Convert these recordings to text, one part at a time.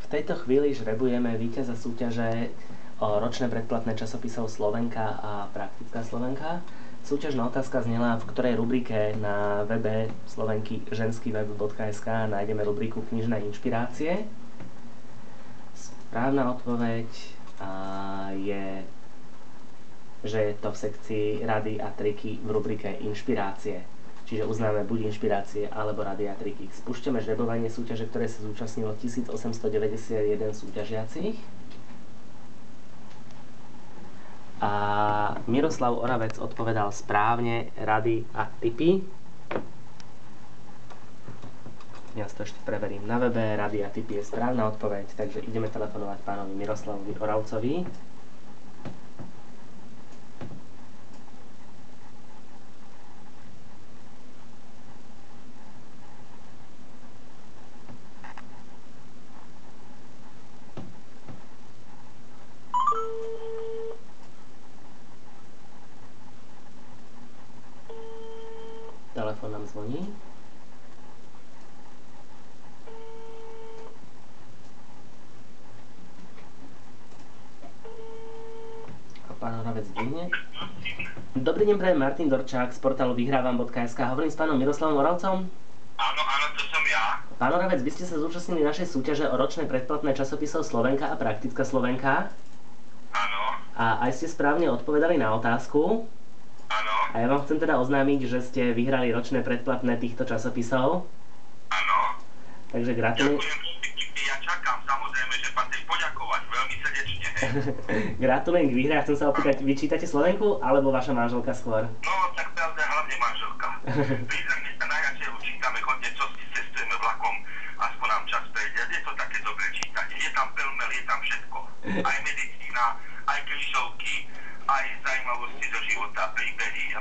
V tejto chvíli žrebujeme víťaza súťaže o ročné predplatné časopisov Slovenka a Praktická Slovenka. Súťažná otázka znela, v ktorej rubrike na webe Slovenky ženskyweb.sk nájdeme rubriku Knižné inšpirácie. Správna odpoveď je, že je to v sekcii Rady a triky v rubrike Inšpirácie. Čiže uznáme buď inšpirácie alebo rady a triky. Spúšťame žrebovanie súťaže, ktoré sa zúčastnilo 1891 súťažiacich. A Miroslav Oravec odpovedal správne, rady a tipy. Ja to ešte preverím na webe, rady a tipy je správna odpoveď, takže ideme telefonovať pánovi Miroslavovi Oravcovi. Telefón nám zvoní. A pán Oravec dvihne. Dobrý deň, prajem Martin Dorčák z portálu vyhrávam.sk. Hovorím s pánom Miroslavom Oravcom. Áno, to som ja. Pán Oravec, vy ste sa zúčastnili našej súťaže o ročné predplatné časopisov Slovenka a Praktická Slovenka. Áno. A aj ste správne odpovedali na otázku. Áno. A ja vám chcem teda oznámiť, že ste vyhrali ročné predplatné týchto časopisov. Áno. Takže gratulujem. Ďakujem, ja čakám, samozrejme, že patrím poďakovať veľmi srdečne. Gratulujem k výhre a chcem sa opýtať, vy čítate Slovenku alebo vaša manželka skôr? No, tak pravda, hlavne manželka. Priznajme sa, najradšej ho čítame, chodne, čo si cestujeme vlakom, aspoň nám čas prejde. Je to také dobré čítanie. Je tam pelmel, je tam všetko. Aj medicína, aj klišovky, aj zaujímavosti zo života, príbehy,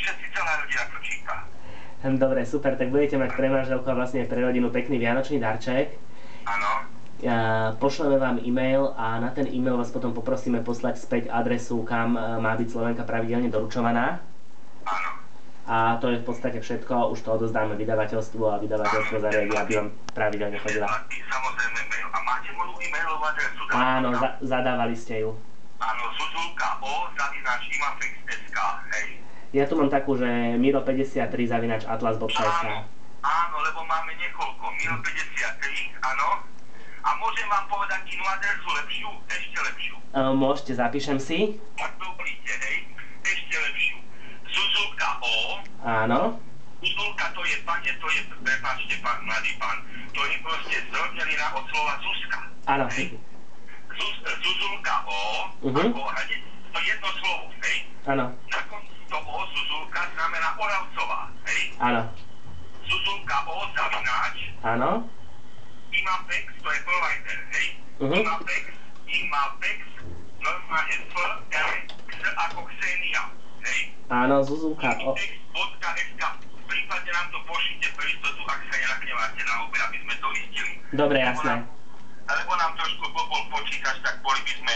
všetci, celá rodina to číta. Dobre, super, tak budete mať pre manželku a vlastne pre rodinu pekný vianočný darček. Áno. Pošleme vám e-mail a na ten e-mail vás potom poprosíme poslať späť adresu, kam má byť Slovenka pravidelne doručovaná. Áno. A to je v podstate všetko, už to odozdáme vydavateľstvu a vydavateľstvo zariadi, aby vám pravidelne chodila. Samozrejme mail. A máte moju e-mailovú adresu? Áno, zadávali ste ju. Áno, Zuzulka@imafex.sk, hej. Ja tu mám takú, že miro53@atlas.sk. Áno, lebo máme niekoľko. Miro53, áno. A môžem vám povedať inú adresu lepšiu? Ešte lepšiu. Môžete, zapíšem si. Tak dovolíte, hej. Ešte lepšiu. Zuzulka O. Áno. Zuzulka to je, pane, to je, prepáčte, pán, mladý pán, to je proste zrodnelina od slova Zuzka. Áno. Zuzulka O, ako hneď, to jedno slovo, hej. Áno. Na konci toho Zuzulka znamená Oravcová, hej. Áno. Zuzulka O zavináč. Áno. Imafex, to je provider, hej. Imafex, normálne F, X ako Xenia, hej. Áno, Zuzulka O. Imafex.sk. V prípade nám to pošlite pre istotu, ak sa nenahneváte na obe, aby sme to istili. Dobre, jasné. Lebo nám trošku bol počítač, tak boli by sme,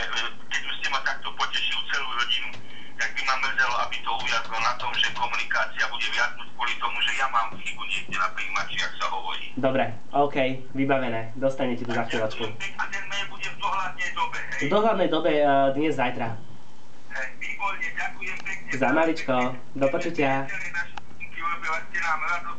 keď už ste ma takto potešil celú rodinu, tak by ma mrzelo, aby to uviazlo na tom, že komunikácia bude viaznúť kvôli tomu, že ja mám chybu niekde na príjimači, ak sa hovorí. Dobre, OK, vybavené. Dostanete to za chvíľočku. A ten mail bude v dohľadnej dobe, hej? V dohľadnej dobe dnes, zajtra. Výborne, ďakujem pekne. Za maličko. Do počutia. Naši urobila ste nám radosť.